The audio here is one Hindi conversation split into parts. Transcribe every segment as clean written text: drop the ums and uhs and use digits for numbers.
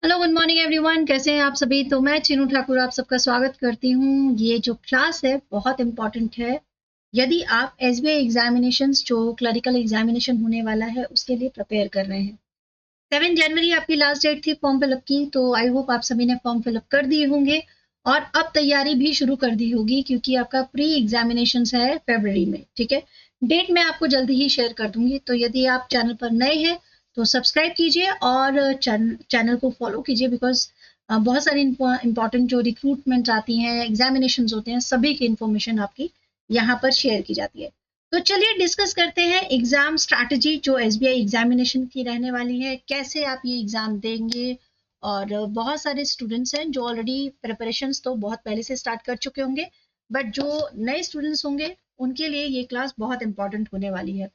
हेलो गुड मॉर्निंग एवरीवन, कैसे हैं आप सभी। तो मैं चीनू ठाकुर आप सबका स्वागत करती हूँ। ये जो क्लास है बहुत इंपॉर्टेंट है। यदि आप एसबीआई एग्जामिनेशंस जो क्लरिकल एग्जामिनेशन होने वाला है उसके लिए प्रिपेयर कर रहे हैं। 7 जनवरी आपकी लास्ट डेट थी फॉर्म फिलअप की, तो आई होप आप सभी ने फॉर्म फिलअप कर दिए होंगे और अब तैयारी भी शुरू कर दी होगी क्योंकि आपका प्री एग्जामिनेशन है फरवरी में। ठीक है, डेट मैं आपको जल्दी ही शेयर कर दूंगी। तो यदि आप चैनल पर नए हैं तो सब्सक्राइब कीजिए और चैनल को फॉलो कीजिए, बिकॉज बहुत सारी इंपॉर्टेंट जो रिक्रूटमेंट आती हैं, एग्जामिनेशन होते हैं, सभी की इंफॉर्मेशन आपकी यहाँ पर शेयर की जाती है। तो चलिए डिस्कस करते हैं एग्जाम स्ट्रैटेजी जो एसबीआई एग्जामिनेशन की रहने वाली है, कैसे आप ये एग्जाम देंगे। और बहुत सारे स्टूडेंट्स हैं जो ऑलरेडी प्रिपरेशंस तो बहुत पहले से स्टार्ट कर चुके होंगे, बट जो नए स्टूडेंट्स होंगे उनके लिए ये क्लास बहुत इंपॉर्टेंट होने वाली है।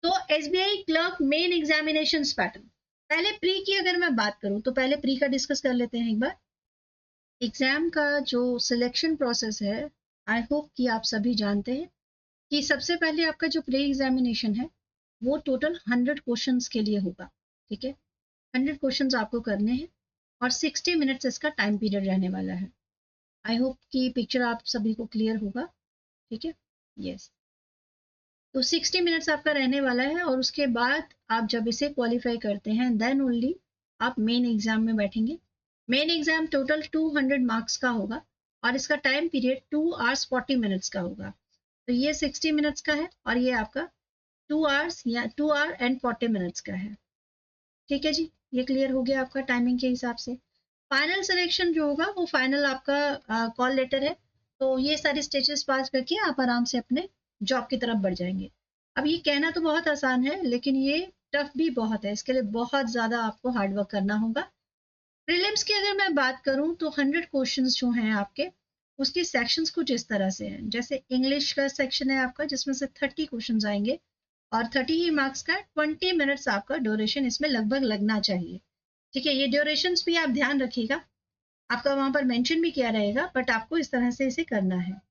तो SBI clerk main examination pattern, पहले प्री की अगर मैं बात करूं तो पहले प्री का डिस्कस कर लेते हैं एक बार। एग्जाम का जो सिलेक्शन प्रोसेस है, आई होप कि आप सभी जानते हैं कि सबसे पहले आपका जो प्री एग्जामिनेशन है वो टोटल 100 क्वेश्चंस के लिए होगा। ठीक है, 100 क्वेश्चंस आपको करने हैं और 60 मिनट्स इसका टाइम पीरियड रहने वाला है। आई होप कि पिक्चर आप सभी को क्लियर होगा। ठीक है, यस। तो 60 मिनट्स आपका रहने वाला है और उसके बाद आप जब इसे क्वालिफाई करते हैं देन ओनली आप मेन एग्जाम में बैठेंगे। मेन एग्जाम टोटल 200 मार्क्स का होगा और इसका टाइम पीरियड 2 आवर्स 40 मिनट्स का होगा। तो ये 60 मिनट्स का है और ये आपका 2 आवर्स या 2 आवर एंड 40 मिनट्स का है। ठीक है जी, ये क्लियर हो गया आपका टाइमिंग के हिसाब से। फाइनल सिलेक्शन जो होगा वो फाइनल आपका कॉल लेटर है। तो ये सारे स्टेजेस पास करके आप आराम से अपने जॉब की तरफ बढ़ जाएंगे। अब ये कहना तो बहुत आसान है लेकिन ये टफ भी बहुत है, इसके लिए बहुत ज़्यादा आपको हार्डवर्क करना होगा। प्रीलिम्स की अगर मैं बात करूं तो 100 क्वेश्चंस जो हैं आपके, उसके सेक्शंस कुछ इस तरह से हैं। जैसे इंग्लिश का सेक्शन है आपका जिसमें से 30 क्वेश्चंस आएंगे और 30 ही मार्क्स का 20 मिनट्स आपका ड्यूरेशन इसमें लगभग लगना चाहिए। ठीक है, ये ड्यूरेशन भी आप ध्यान रखिएगा, आपका वहां पर मेंशन भी किया रहेगा, बट आपको इस तरह से इसे करना है।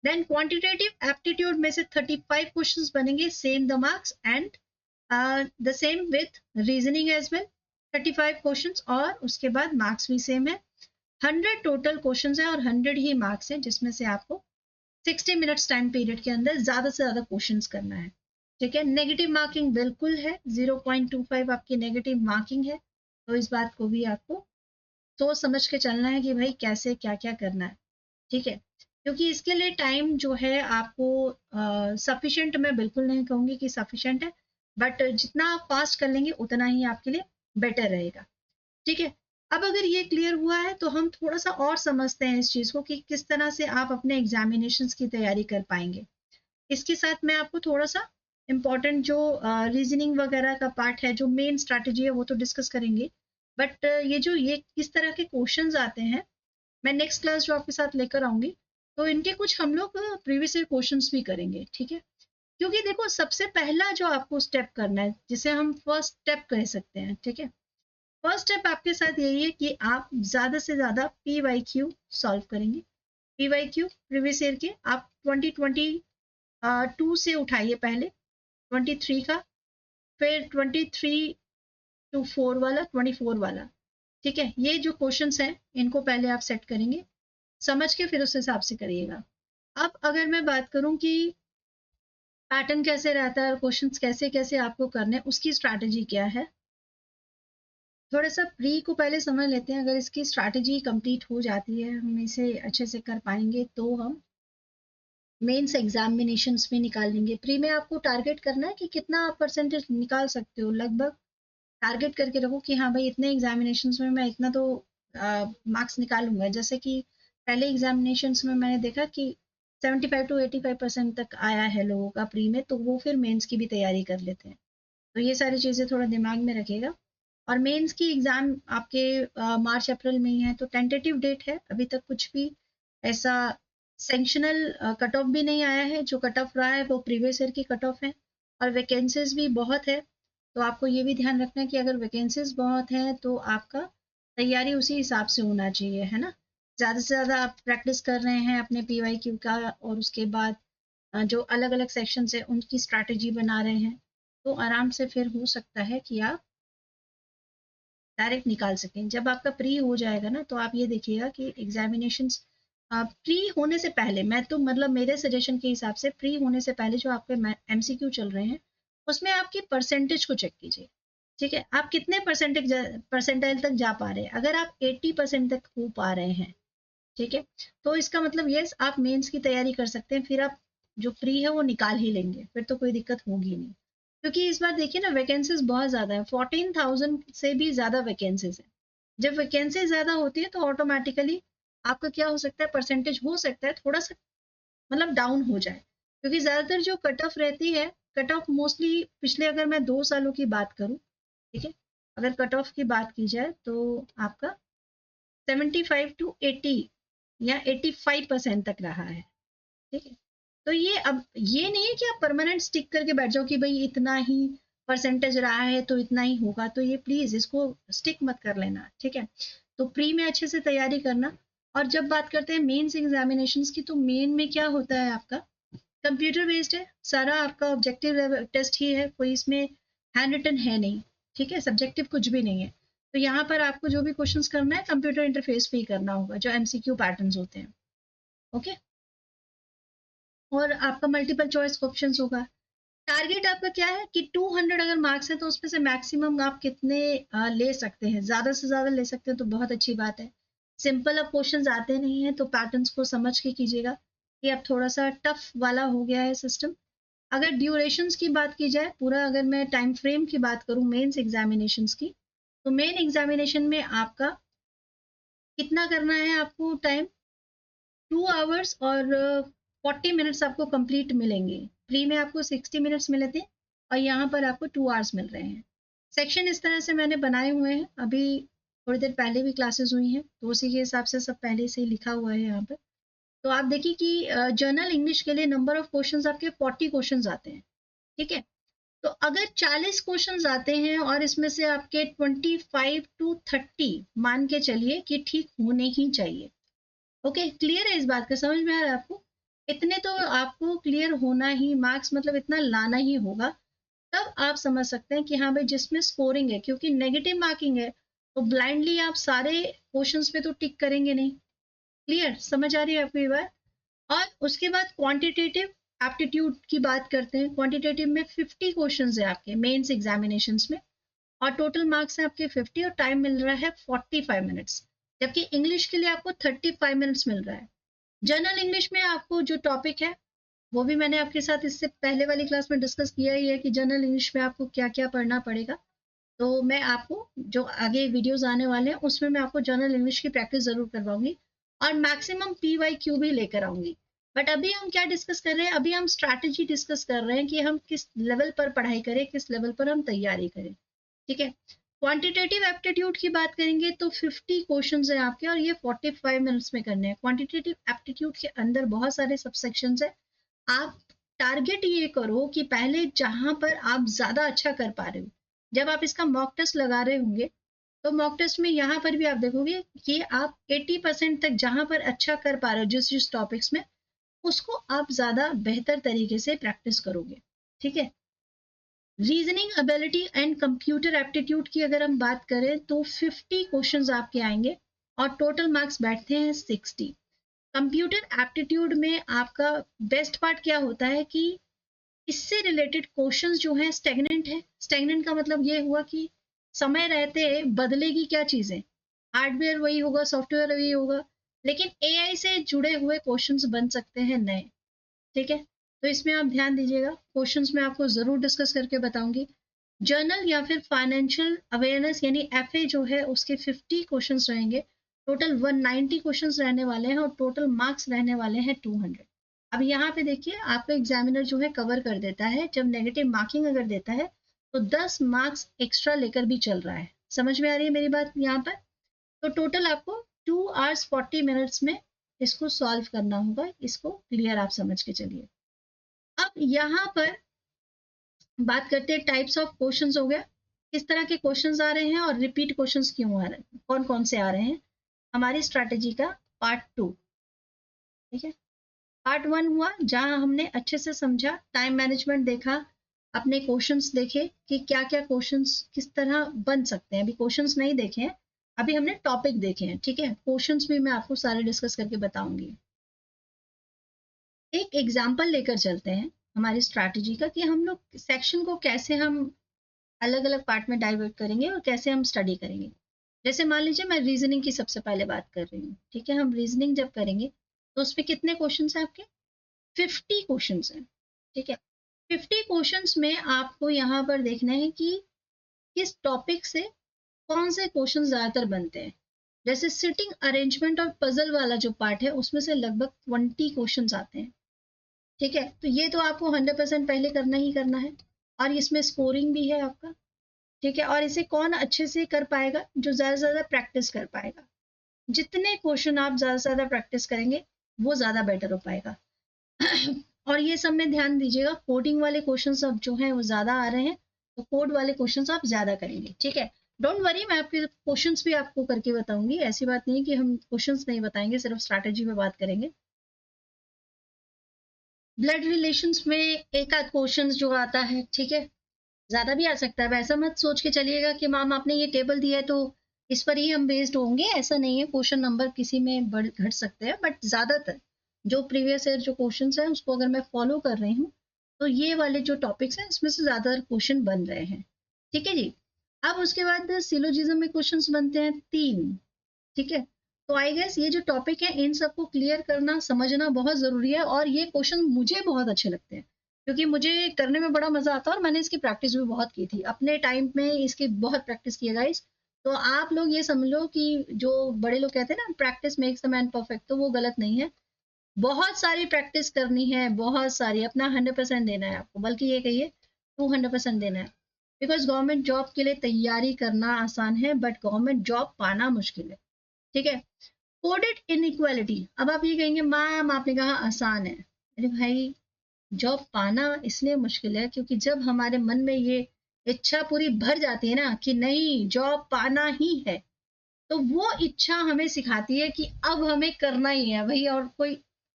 देन क्वांटिटेटिव एप्टीट्यूड में से 35 क्वेश्चंस बनेंगे, same the marks and the same with reasoning as well. 35 questions और उसके बाद मार्क्स भी सेम है। 100 टोटल क्वेश्चंस है और 100 ही मार्क्स है जिसमें से आपको 60 मिनट्स टाइम पीरियड के अंदर ज्यादा से ज्यादा क्वेश्चंस करना है। ठीक है, नेगेटिव मार्किंग बिल्कुल है, 0.25 आपकी नेगेटिव मार्किंग है। तो इस बात को भी आपको सोच समझ के चलना है कि भाई कैसे क्या क्या करना है। ठीक है, क्योंकि इसके लिए टाइम जो है आपको सफिशिएंट, मैं बिल्कुल नहीं कहूंगी कि सफिशिएंट है, बट जितना आप फास्ट कर लेंगे उतना ही आपके लिए बेटर रहेगा। ठीक है, अब अगर ये क्लियर हुआ है तो हम थोड़ा सा और समझते हैं इस चीज को कि किस तरह से आप अपने एग्जामिनेशंस की तैयारी कर पाएंगे। इसके साथ मैं आपको थोड़ा सा इम्पोर्टेंट जो रीजनिंग वगैरह का पार्ट है, जो मेन स्ट्रैटेजी है वो तो डिस्कस करेंगे, बट ये जो ये किस तरह के क्वेश्चंस आते हैं मैं नेक्स्ट क्लास जो आपके साथ लेकर आऊंगी, तो इनके कुछ हम लोग प्रीवियस ईयर क्वेश्चंस भी करेंगे। ठीक है, क्योंकि देखो सबसे पहला जो आपको स्टेप करना है जिसे हम फर्स्ट स्टेप कह सकते हैं, ठीक है, फर्स्ट स्टेप आपके साथ यही है कि आप ज्यादा से ज्यादा पीवाईक्यू सॉल्व करेंगे। पीवाईक्यू प्रीवियस ईयर के आप 2022 से उठाइए, पहले 23 का, फिर 23 to 4 वाला, 24 वाला। ठीक है, ये जो क्वेश्चंस हैं इनको पहले आप सेट करेंगे, समझ के फिर उस हिसाब से करिएगा। अब अगर मैं बात करूं कि पैटर्न कैसे रहता है और क्वेश्चंस कैसे कैसे आपको करने हैं, उसकी स्ट्रैटेजी क्या है, थोड़ा सा प्री को पहले समझ लेते हैं। अगर इसकी स्ट्रैटेजी कंप्लीट हो जाती है, हम इसे अच्छे से कर पाएंगे, तो हम मेंस एग्जामिनेशंस में निकाल लेंगे। प्री में आपको टारगेट करना है कि कितना आप परसेंटेज निकाल सकते हो, लगभग टारगेट करके रखो कि हाँ भाई इतने एग्जामिनेशंस में मैं इतना तो मार्क्स निकालूंगा। जैसे कि पहले एग्जामिनेशंस में मैंने देखा कि 75 to 85% तक आया है लोगों का प्री में, तो वो फिर मेंस की भी तैयारी कर लेते हैं। तो ये सारी चीज़ें थोड़ा दिमाग में रखिएगा। और मेंस की एग्जाम आपके मार्च अप्रैल में ही है, तो टेंटेटिव डेट है, अभी तक कुछ भी ऐसा सेंक्शनल कट ऑफ भी नहीं आया है। जो कट ऑफ रहा है वो प्रीवियस ईयर की कट ऑफ है और वैकेंसीज भी बहुत है। तो आपको ये भी ध्यान रखना है कि अगर वैकेंसीज बहुत हैं तो आपका तैयारी उसी हिसाब से होना चाहिए, है ना। ज़्यादा से ज़्यादा आप प्रैक्टिस कर रहे हैं अपने पीवाईक्यू का और उसके बाद जो अलग अलग सेक्शन है उनकी स्ट्रैटेजी बना रहे हैं, तो आराम से फिर हो सकता है कि आप डायरेक्ट निकाल सकें। जब आपका प्री हो जाएगा ना, तो आप ये देखिएगा कि एग्जामिनेशन प्री होने से पहले, मैं तो मतलब मेरे सजेशन के हिसाब से प्री होने से पहले जो आपके एमसीक्यू चल रहे हैं उसमें आपकी परसेंटेज को चेक कीजिए। ठीक है, आप कितने परसेंटाइल तक जा पा रहे हैं। अगर आप 80% तक हो पा रहे हैं, ठीक है, तो इसका मतलब यस आप मेंस की तैयारी कर सकते हैं। फिर आप जो प्री है वो निकाल ही लेंगे, फिर तो कोई दिक्कत होगी नहीं। क्योंकि इस बार देखिए ना, वैकेंसीज बहुत ज्यादा है, 14,000 से भी ज्यादा वैकेंसीज है। जब वैकेंसी ज्यादा होती है तो ऑटोमेटिकली आपका क्या हो सकता है, परसेंटेज हो सकता है थोड़ा सा मतलब डाउन हो जाए। क्योंकि ज्यादातर जो कट ऑफ रहती है, कट ऑफ मोस्टली पिछले अगर मैं 2 सालों की बात करूं, ठीक है, अगर कट ऑफ की बात की जाए तो आपका 75 to 80 या 85% तक रहा है। ठीक है, तो ये अब ये नहीं है कि आप परमानेंट स्टिक करके बैठ जाओ कि भाई इतना ही परसेंटेज रहा है तो इतना ही होगा, तो ये प्लीज इसको स्टिक मत कर लेना। ठीक है, तो प्री में अच्छे से तैयारी करना। और जब बात करते हैं मेंस एग्जामिनेशंस की, तो मेन में क्या होता है, आपका कंप्यूटर बेस्ड है सारा, आपका ऑब्जेक्टिव टेस्ट ही है, कोई इसमें हैंड रिटन है नहीं। ठीक है, सब्जेक्टिव कुछ भी नहीं है। तो यहाँ पर आपको जो भी क्वेश्चंस करना है कंप्यूटर इंटरफेस पे ही करना होगा, जो एमसीक्यू पैटर्न्स होते हैं। ओके, और आपका मल्टीपल चॉइस ऑप्शंस होगा। टारगेट आपका क्या है कि 200 अगर मार्क्स है तो उसमें से मैक्सिमम आप कितने ले सकते हैं, ज्यादा से ज्यादा ले सकते हैं तो बहुत अच्छी बात है। सिंपल अब क्वेश्चंस आते नहीं है तो पैटर्न्स को समझ के कीजिएगा। ये अब थोड़ा सा टफ वाला हो गया है सिस्टम। अगर ड्यूरेशंस की बात की जाए, पूरा अगर मैं टाइम फ्रेम की बात करूं मेंस एग्जामिनेशंस की, तो मेन एग्जामिनेशन में आपका कितना करना है, आपको टाइम 2 आवर्स और 40 मिनट्स आपको कंप्लीट मिलेंगे। प्री में आपको 60 मिनट्स मिले थे और यहाँ पर आपको 2 आवर्स मिल रहे हैं। सेक्शन इस तरह से मैंने बनाए हुए हैं, अभी थोड़ी देर पहले भी क्लासेस हुई हैं तो उसी के हिसाब से सब पहले से ही लिखा हुआ है यहाँ पर। तो आप देखिए कि जर्नल इंग्लिश के लिए नंबर ऑफ क्वेश्चंस आपके 40 क्वेश्चंस आते हैं। ठीक है, तो अगर 40 क्वेश्चंस आते हैं और इसमें से आपके 25 to 30 मान के चलिए कि ठीक होने ही चाहिए। ओके, क्लियर है इस बात का, समझ में आ रहा है आपको? इतने तो आपको क्लियर होना ही, मार्क्स मतलब इतना लाना ही होगा। तब आप समझ सकते हैं कि हाँ भाई जिसमें स्कोरिंग है, क्योंकि नेगेटिव मार्किंग है तो ब्लाइंडली आप सारे क्वेश्चंस पे तो टिक करेंगे नहीं। क्लियर, समझ आ रही है आपको ये बात? और उसके बाद क्वांटिटेटिव एप्टीट्यूड की बात करते हैं। क्वांटिटेटिव में 50 क्वेश्चंस है आपके मेंस एग्जामिनेशंस में, और टोटल मार्क्स हैं आपके 50 और टाइम मिल रहा है 45 मिनट्स। जबकि इंग्लिश के लिए आपको 35 मिनट्स मिल रहा है। जनरल इंग्लिश में आपको जो टॉपिक है वो भी मैंने आपके साथ इससे पहले वाली क्लास में डिस्कस किया ही है कि जनरल इंग्लिश में आपको क्या क्या पढ़ना पड़ेगा। तो मैं आपको जो आगे वीडियोस आने वाले हैं उसमें मैं आपको जनरल इंग्लिश की प्रैक्टिस जरूर करवाऊंगी और मैक्सिमम PYQ भी लेकर आऊंगी। बट अभी हम क्या डिस्कस कर रहे हैं, अभी हम स्ट्रैटेजी डिस्कस कर रहे हैं कि हम किस लेवल पर पढ़ाई करें, किस लेवल पर हम तैयारी करें। ठीक है, क्वांटिटेटिव एप्टीट्यूड की बात करेंगे तो 50 क्वेश्चंस हैं आपके और ये 45 मिनट्स में करने हैं। क्वांटिटेटिव एप्टीट्यूड के अंदर बहुत सारे सबसेक्शंस हैं। आप टारगेट ये करो कि पहले जहां पर आप ज्यादा अच्छा कर पा रहे हो, जब आप इसका मॉक टेस्ट लगा रहे होंगे तो मॉक टेस्ट में यहाँ पर भी आप देखोगे कि आप 80% तक जहां पर अच्छा कर पा रहे हो जिस जिस टॉपिक्स में, उसको आप ज्यादा बेहतर तरीके से प्रैक्टिस करोगे। ठीक है, reasoning ability and computer aptitude की अगर हम बात करें तो 50 क्वेश्चंस आपके आएंगे और टोटल मार्क्स बैठते हैं 60। कंप्यूटर एप्टीट्यूड में आपका बेस्ट पार्ट क्या होता है कि इससे रिलेटेड क्वेश्चंस जो हैं स्टेगनेंट है। स्टेगनेंट का मतलब ये हुआ कि समय रहते बदलेगी क्या चीजें, हार्डवेयर वही होगा, सॉफ्टवेयर वही होगा, लेकिन AI से जुड़े हुए क्वेश्चंस बन सकते हैं नए। ठीक है, तो इसमें आप ध्यान दीजिएगा। क्वेश्चंस में आपको जरूर डिस्कस करके बताऊंगी। जर्नल या फिर फाइनेंशियल अवेयरनेस यानी FA जो है उसके 50 क्वेश्चंस रहेंगे। टोटल 190 क्वेश्चंस रहने वाले हैं और टोटल मार्क्स रहने वाले हैं 200। अब यहाँ पे देखिए आपका एग्जामिनर जो है कवर कर देता है, जब नेगेटिव मार्किंग अगर देता है तो 10 मार्क्स एक्स्ट्रा लेकर भी चल रहा है। समझ में आ रही है मेरी बात यहाँ पर? तो टोटल आपको 2 hours 40 minutes में इसको सॉल्व करना होगा। इसको क्लियर आप समझ के चलिए। अब यहाँ पर बात करते हैं टाइप्स ऑफ क्वेश्चंस हो गया, किस तरह के क्वेश्चंस आ रहे हैं और रिपीट क्वेश्चंस क्यों आ रहे हैं, कौन कौन से आ रहे हैं। हमारी स्ट्रैटेजी का पार्ट 2। ठीक है, पार्ट 1 हुआ जहां हमने अच्छे से समझा, टाइम मैनेजमेंट देखा, अपने क्वेश्चंस देखे कि क्या क्या क्वेश्चंस किस तरह बन सकते हैं। अभी क्वेश्चंस नहीं देखे हैं, अभी हमने टॉपिक देखे हैं, ठीक है। क्वेश्चंस भी मैं आपको सारे डिस्कस करके बताऊंगी। एक एग्जाम्पल लेकर चलते हैं हमारी स्ट्रैटेजी का कि हम लोग सेक्शन को कैसे हम अलग अलग पार्ट में डाइवर्ट करेंगे और कैसे हम स्टडी करेंगे। जैसे मान लीजिए मैं रीजनिंग की सबसे पहले बात कर रही हूँ, ठीक है। हम रीजनिंग जब करेंगे तो उसमें कितने क्वेश्चन हैं आपके? 50 क्वेश्चन हैं, ठीक है। 50 क्वेश्चंस में आपको यहाँ पर देखना है कि किस टॉपिक से कौन से क्वेश्चन ज्यादातर बनते हैं। जैसे सिटिंग अरेंजमेंट और पजल वाला जो पार्ट है उसमें से लगभग 20 क्वेश्चन आते हैं, ठीक है। तो ये तो आपको 100% पहले करना ही करना है, और इसमें स्कोरिंग भी है आपका, ठीक है। और इसे कौन अच्छे से कर पाएगा? जो ज्यादा से ज्यादा प्रैक्टिस कर पाएगा। जितने क्वेश्चन आप ज्यादा से ज्यादा प्रैक्टिस करेंगे वो ज्यादा बेटर हो पाएगा। और ये सब में ध्यान दीजिएगा, कोडिंग वाले क्वेश्चंस अब जो हैं वो ज्यादा आ रहे हैं, तो कोड वाले क्वेश्चंस आप ज्यादा करेंगे, ठीक है। डोंट वरी, मैं आपके क्वेश्चंस भी आपको करके बताऊंगी। ऐसी बात नहीं कि हम क्वेश्चंस नहीं बताएंगे, सिर्फ स्ट्रैटेजी पे बात करेंगे। ब्लड रिलेशंस में एक आध क्वेश्चन जो आता है, ठीक है, ज्यादा भी आ सकता है। ऐसा मत सोच के चलिएगा कि मैम आपने ये टेबल दिया है तो इस पर ही हम बेस्ड होंगे, ऐसा नहीं है। क्वेश्चन नंबर किसी में बढ़ घट सकते हैं, बट ज्यादातर जो प्रीवियस ईयर जो क्वेश्चन है उसको अगर मैं फॉलो कर रही हूँ तो ये वाले जो टॉपिक्स हैं इसमें से ज्यादातर क्वेश्चन बन रहे हैं, ठीक है जी। अब उसके बाद सिलोजिज्म में क्वेश्चन बनते हैं 3, ठीक है। तो आई गेस ये जो टॉपिक है इन सबको क्लियर करना समझना बहुत जरूरी है, और ये क्वेश्चन मुझे बहुत अच्छे लगते हैं क्योंकि मुझे करने में बड़ा मजा आता है, और मैंने इसकी प्रैक्टिस भी बहुत की थी अपने टाइम में, इसकी बहुत प्रैक्टिस की है गाइस। तो आप लोग ये समझ लो कि जो बड़े लोग कहते हैं ना practice makes the man perfect, तो वो गलत नहीं है। बहुत सारी प्रैक्टिस करनी है, बहुत सारी, अपना 100% देना है आपको, बल्कि ये कहिए 200% देना है। बिकॉज गवर्नमेंट जॉब के लिए तैयारी करना आसान है, बट गवर्नमेंट जॉब पाना मुश्किल है, ठीक है। कोडेड इनइक्वालिटी, अब आप ये कहेंगे मैम आपने कहा आसान है। अरे भाई, जॉब पाना इसलिए मुश्किल है क्योंकि जब हमारे मन में ये इच्छा पूरी भर जाती है ना कि नहीं जॉब पाना ही है, तो वो इच्छा हमें सिखाती है कि अब हमें करना ही है भाई, और कोई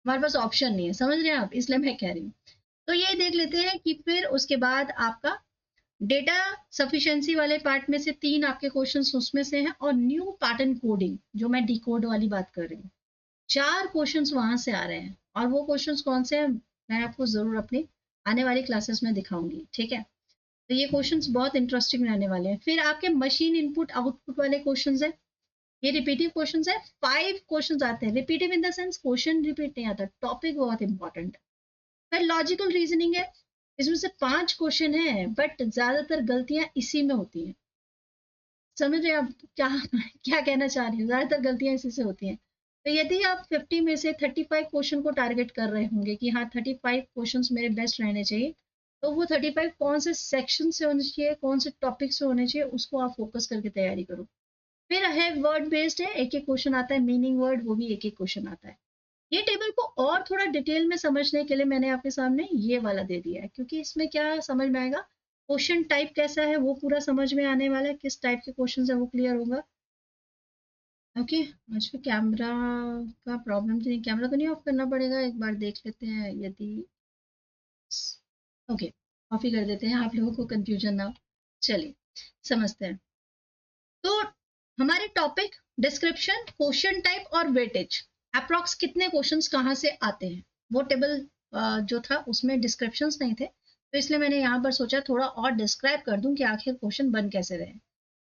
हमारे पास ऑप्शन नहीं है। समझ रहे हैं आप? इसलिए मैं कह रही हूँ। तो ये देख लेते हैं कि फिर उसके बाद आपका डेटा सफिशिएंसी वाले पार्ट में से 3 आपके क्वेश्चंस उसमें से हैं, और न्यू पैटर्न कोडिंग जो मैं डिकोड वाली बात कर रही हूँ, 4 क्वेश्चंस वहां से आ रहे हैं। और वो क्वेश्चंस कौन से हैं मैं आपको जरूर अपनी आने वाली क्लासेस में दिखाऊंगी, ठीक है। तो ये क्वेश्चंस बहुत इंटरेस्टिंग रहने वाले हैं। फिर आपके मशीन इनपुट आउटपुट वाले क्वेश्चंस हैं, ये रिपीटिव क्वेश्चंस है। 5 क्वेश्चंस आते हैं, repetitive in the sense question repeat नहीं आता, टॉपिक बहुत इंपॉर्टेंट है। फिर लॉजिकल रीजनिंग है, इसमें से 5 क्वेश्चन है, बट ज्यादातर गलतियां इसी में होती हैं। समझ रहे हैं आप क्या क्या कहना चाह रही हूँ? ज्यादातर गलतियां इसी से होती हैं। तो यदि आप 50 में से 35 क्वेश्चन को टारगेट कर रहे होंगे कि हाँ 35 क्वेश्चन मेरे बेस्ट रहने चाहिए, तो वो 35 कौन से सेक्शन से होने चाहिए, कौन से टॉपिक से होने चाहिए, उसको आप फोकस करके तैयारी करो। फिर है वर्ड बेस्ड है, एक एक क्वेश्चन आता है, मीनिंग वर्ड वो भी एक एक क्वेश्चन आता है। ये टेबल को और थोड़ा डिटेल में समझने के लिए मैंने आपके सामने ये वाला दे दिया है, क्योंकि इसमें क्या समझ में आएगा, क्वेश्चन टाइप कैसा है वो पूरा समझ में आने वाला है, किस टाइप के क्वेश्चन है वो क्लियर होगा। ओके, मुझे कैमरा का प्रॉब्लम तो नहीं, कैमरा तो नहीं ऑफ करना पड़ेगा, एक बार देख लेते हैं यदि, ओके ऑफ ही कर देते हैं, आप लोगों को कंफ्यूजन ना हो। चलिए समझते हैं। तो हमारे टॉपिक डिस्क्रिप्शन, क्वेश्चन टाइप और वेटेज, अप्रॉक्स कितने क्वेश्चंस कहाँ से आते हैं, वो टेबल जो था उसमें डिस्क्रिप्शंस नहीं थे, तो इसलिए मैंने यहाँ पर सोचा थोड़ा और डिस्क्राइब कर दूं कि आखिर क्वेश्चन बन कैसे रहे।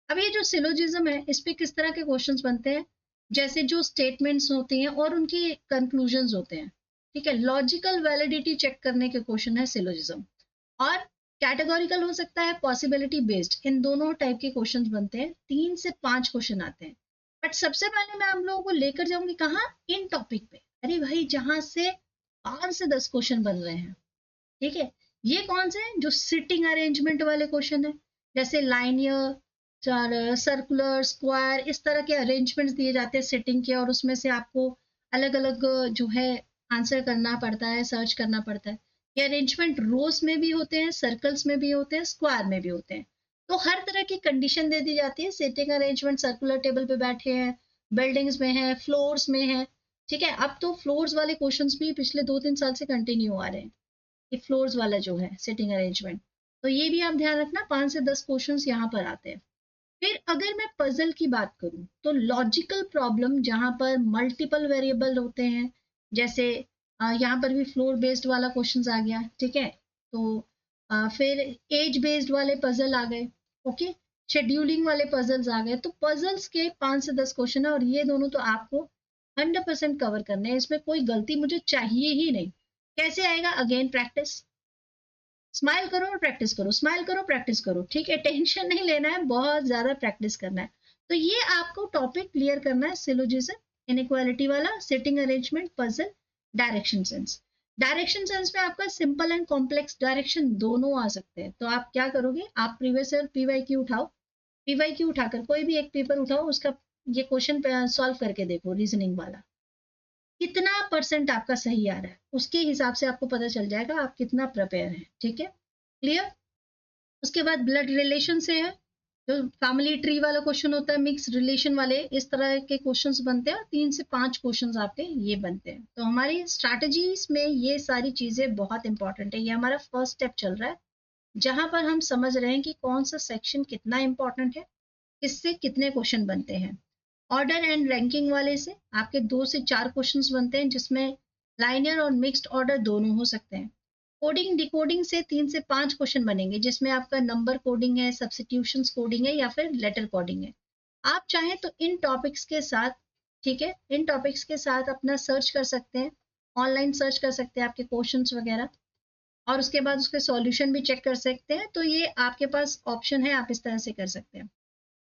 अब ये जो सिलोजिज्म है इस पे किस तरह के क्वेश्चंस बनते हैं, जैसे जो स्टेटमेंट्स होती हैं और उनकी कंक्लूजन्स होते हैं, ठीक है। लॉजिकल वैलिडिटी चेक करने के क्वेश्चन है सिलोजिज्म, और कैटेगोरिकल हो सकता है, पॉसिबिलिटी बेस्ड, इन दोनों टाइप के क्वेश्चंस बनते हैं। 3 से 5 क्वेश्चन आते हैं। बट सबसे पहले मैं आप लोगों को लेकर जाऊंगी कहाँ, इन टॉपिक पे। अरे भाई जहां से 5 से 10 क्वेश्चन बन रहे हैं, ठीक है। ये कौन से हैं? जो सिटिंग अरेंजमेंट वाले क्वेश्चन है, जैसे लाइनियर, सर्कुलर, स्क्वायर, इस तरह के अरेंजमेंट्स दिए जाते हैं सिटिंग के, और उसमें से आपको अलग अलग जो है आंसर करना पड़ता है, सर्च करना पड़ता है। ये अरेंजमेंट रोज में भी होते हैं, सर्कल्स में भी होते हैं, स्क्वायर में भी होते हैं। तो हर तरह की कंडीशन दे दी जाती है। सिटिंग अरेंजमेंट, सर्कुलर टेबल पे बैठे हैं, बिल्डिंग्स में है, फ्लोर्स में है, ठीक है। अब तो फ्लोर्स वाले क्वेश्चंस भी पिछले 2-3 साल से कंटिन्यू आ रहे हैं, ये फ्लोर्स वाला जो है सिटिंग अरेंजमेंट। तो ये भी आप ध्यान रखना, 5 से 10 क्वेश्चंस यहाँ पर आते हैं। फिर अगर मैं पजल की बात करूं तो लॉजिकल प्रॉब्लम जहां पर मल्टीपल वेरिएबल होते हैं, जैसे यहाँ पर भी फ्लोर बेस्ड वाला क्वेश्चन आ गया, ठीक है। तो फिर एज बेस्ड वाले पजल आ गए, ओके, शेड्यूलिंग वाले पजल्स आ गए। तो पजल्स के 5 से 10 क्वेश्चन है और ये दोनों तो आपको 100% कवर करने हैं, इसमें कोई गलती मुझे चाहिए ही नहीं। कैसे आएगा? अगेन प्रैक्टिस, स्माइल करो और प्रैक्टिस करो, स्माइल करो प्रैक्टिस करो, ठीक है। टेंशन नहीं लेना है, बहुत ज्यादा प्रैक्टिस करना है। तो ये आपको टॉपिक क्लियर करना है, सिलोजिज्म, इनइक्वालिटी वाला, sitting arrangement, puzzle, direction sense. Direction sense में आपका सिंपल एंड कॉम्प्लेक्स डायरेक्शन दोनों आ सकते हैं। तो आप क्या करोगे, आप प्रीवियस ईयर पीवाईक्यू उठाओ, पीवाईक्यू उठाकर कोई भी एक पेपर उठाओ, उसका ये क्वेश्चन सॉल्व करके देखो, रीजनिंग वाला कितना परसेंट आपका सही आ रहा है, उसके हिसाब से आपको पता चल जाएगा आप कितना प्रिपेयर हैं, ठीक है, क्लियर। उसके बाद ब्लड रिलेशन से है, जो फैमिली ट्री वाला क्वेश्चन होता है, मिक्स रिलेशन वाले, इस तरह के क्वेश्चंस बनते हैं। 3 से 5 क्वेश्चंस आपके ये बनते हैं। तो हमारी स्ट्रैटेजीज में ये सारी चीजें बहुत इंपॉर्टेंट है। ये हमारा फर्स्ट स्टेप चल रहा है, जहां पर हम समझ रहे हैं कि कौन सा सेक्शन कितना इंपॉर्टेंट है, किससे कितने क्वेश्चन बनते हैं। ऑर्डर एंड रैंकिंग वाले से आपके 2 से 4 क्वेश्चंस बनते हैं, जिसमें लाइनर और मिक्स्ड ऑर्डर दोनों हो सकते हैं। कोडिंग डिकोडिंग से 3 से 5 क्वेश्चन बनेंगे, जिसमें आपका नंबर कोडिंग है, सब्स्टिट्यूशंस कोडिंग है या फिर लेटर कोडिंग है। आप चाहें तो इन टॉपिक्स के साथ, ठीक है, इन टॉपिक्स के साथ अपना सर्च कर सकते हैं, ऑनलाइन सर्च कर सकते हैं आपके क्वेश्चंस वगैरह, और उसके बाद उसके सॉल्यूशन भी चेक कर सकते हैं। तो ये आपके पास ऑप्शन है, आप इस तरह से कर सकते हैं।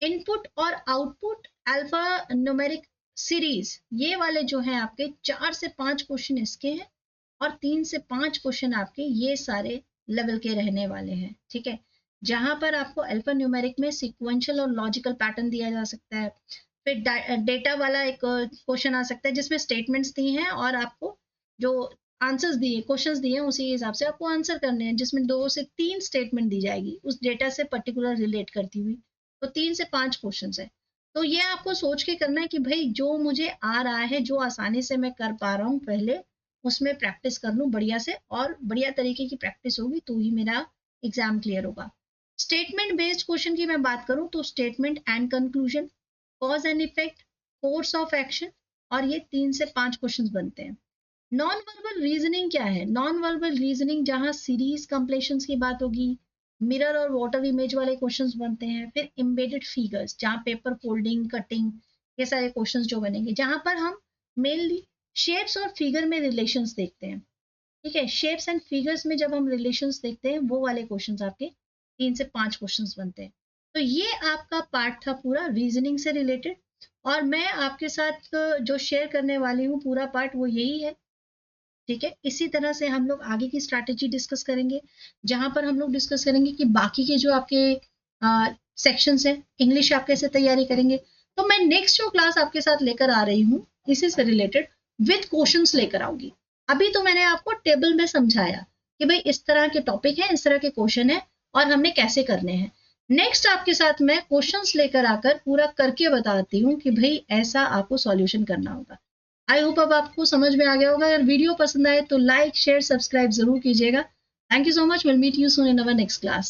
इनपुट और आउटपुट अल्फा न्यूमेरिक सीरीज, ये वाले जो हैं आपके 4 से 5 क्वेश्चन इसके हैं और 3 से 5 क्वेश्चन आपके ये सारे लेवल के रहने वाले हैं, ठीक है। जहां पर आपको अल्फा न्यूमेरिक में सीक्वेंशियल और लॉजिकल पैटर्न दिया जा सकता है। फिर डेटा वाला एक क्वेश्चन आ सकता है, जिसमें स्टेटमेंट्स दी हैं और आपको जो आंसर्स दिए, क्वेश्चंस दिए हैं, उसी हिसाब से आपको आंसर करने हैं, जिसमें 2 से 3 स्टेटमेंट दी जाएगी उस डेटा से पर्टिकुलर रिलेट करती हुई। तो 3 से 5 क्वेश्चन है। तो ये आपको सोच के करना है कि भाई जो मुझे आ रहा है, जो आसानी से मैं कर पा रहा हूँ, पहले उसमें प्रैक्टिस कर लूँ बढ़िया से, और बढ़िया तरीके की प्रैक्टिस होगी तो ही मेरा एग्जाम क्लियर होगा। स्टेटमेंट बेस्ड क्वेश्चन की मैं बात करूँ तो statement and conclusion, cause and effect, course of action, और ये 3 से 5 क्वेश्चन बनते हैं। नॉन वर्बल रीजनिंग क्या है? नॉन वर्बल रीजनिंग जहां सीरीज कंप्लीशंस की बात होगी, मिरर और वाटर इमेज वाले क्वेश्चंस बनते हैं। फिर एम्बेडेड फिगर्स, जहां पेपर फोल्डिंग, कटिंग, ये सारे क्वेश्चंस जो बनेंगे, जहां पर हम मेनली शेप्स और फिगर में रिलेशंस देखते हैं, ठीक है। शेप्स एंड फिगर्स में जब हम रिलेशंस देखते हैं, वो वाले क्वेश्चंस आपके 3 से 5 क्वेश्चंस बनते हैं। तो ये आपका पार्ट था पूरा रीजनिंग से रिलेटेड, और मैं आपके साथ जो शेयर करने वाली हूँ पूरा पार्ट वो यही है, ठीक है। इसी तरह से हम लोग आगे की स्ट्रैटेजी डिस्कस करेंगे, जहां पर हम लोग डिस्कस करेंगे कि बाकी के जो आपके सेक्शंस हैं, इंग्लिश आप कैसे तैयारी करेंगे। तो मैं नेक्स्ट जो क्लास आपके साथ लेकर आ रही हूँ, इसी से रिलेटेड विद क्वेश्चंस लेकर आऊंगी। अभी तो मैंने आपको टेबल में समझाया कि भाई इस तरह के टॉपिक है, इस तरह के क्वेश्चन है और हमने कैसे करने हैं। नेक्स्ट आपके साथ मैं क्वेश्चंस लेकर आकर पूरा करके बताती हूँ कि भाई ऐसा आपको सॉल्यूशन करना होगा। आई होप अब आपको समझ में आ गया होगा। अगर वीडियो पसंद आए तो लाइक शेयर सब्सक्राइब जरूर कीजिएगा। Thank you so much, will meet you soon in our next class.